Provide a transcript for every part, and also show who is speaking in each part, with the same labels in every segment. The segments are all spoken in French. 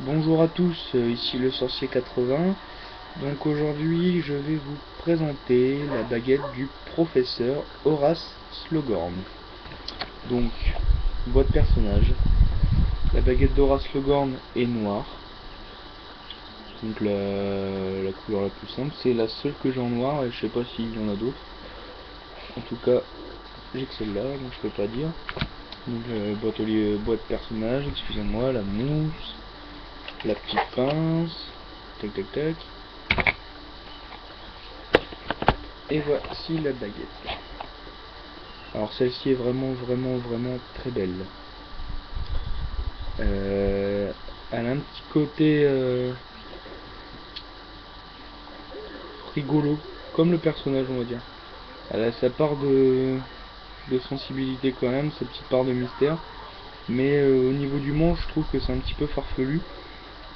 Speaker 1: Bonjour à tous, ici le sorcier 80. Donc aujourd'hui je vais vous présenter la baguette du professeur Horace Slughorn. Donc, boîte personnage. La baguette d'Horace Slughorn est noire. Donc la couleur la plus simple, c'est la seule que j'ai en noir et je sais pas s'il y en a d'autres. En tout cas, j'ai que celle-là, donc je peux pas dire. Donc boîte personnage, excusez-moi, la mousse, la petite pince, tac tac tac. Et voici la baguette. Alors celle-ci est vraiment très belle. Elle a un petit côté rigolo, comme le personnage on va dire. Elle a sa part de sensibilité quand même, sa petite part de mystère. Mais au niveau du manche, je trouve que c'est un petit peu farfelu.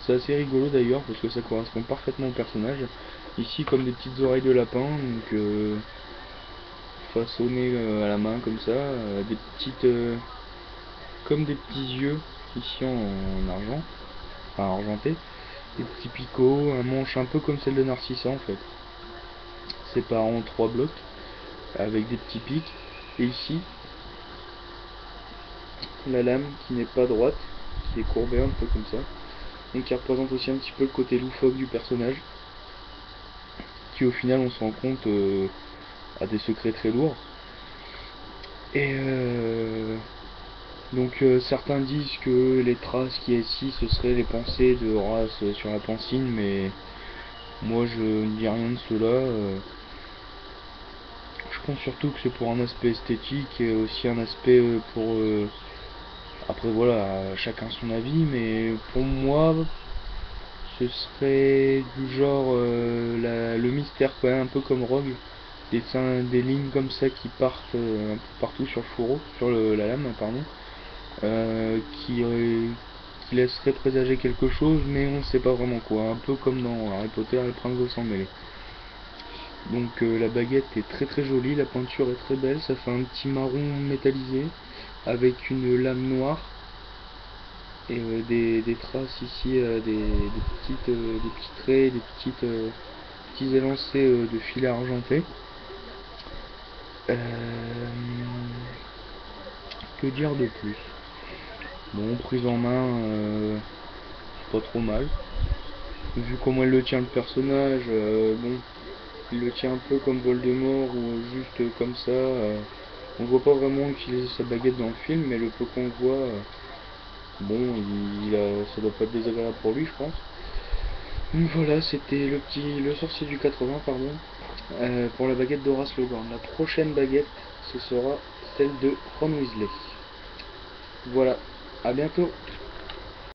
Speaker 1: C'est assez rigolo d'ailleurs parce que ça correspond parfaitement au personnage. Ici comme des petites oreilles de lapin, donc façonnées à la main comme ça, des petites comme des petits yeux ici en argent, enfin argenté, des petits picots, un manche un peu comme celle de Narcissa en fait, séparé en trois blocs avec des petits pics. Et ici la lame qui n'est pas droite, qui est courbée un peu comme ça, donc qui représente aussi un petit peu le côté loufoque du personnage, qui au final on se rend compte a des secrets très lourds. Et donc certains disent que les traces qu'il y a ici ce seraient les pensées de Horace sur la pancine, mais moi je ne dis rien de cela. Je pense surtout que c'est pour un aspect esthétique et aussi un aspect pour... après voilà, chacun son avis, mais pour moi ce serait du genre le mystère quand même, un peu comme Rogue. Des lignes comme ça qui partent un peu partout sur le fourreau, sur la lame, pardon, qui laisserait présager quelque chose, mais on ne sait pas vraiment quoi, un peu comme dans Harry Potter et le Prince de Sang Mêlé. Donc la baguette est très jolie, la peinture est très belle, ça fait un petit marron métallisé avec une lame noire et des traces ici, des petits traits, petits élancés de filets argentés. Euh, que dire de plus? Bon, prise en main, pas trop mal. Vu comment elle le tient le personnage, bon, il le tient un peu comme Voldemort ou juste comme ça. On voit pas vraiment utiliser sa baguette dans le film, mais le peu qu'on voit, bon, ça doit pas être désagréable pour lui, je pense. Donc voilà, c'était le sorcier du 80, pardon, pour la baguette d'Horace Slughorn. La prochaine baguette, ce sera celle de Ron Weasley. Voilà, à bientôt.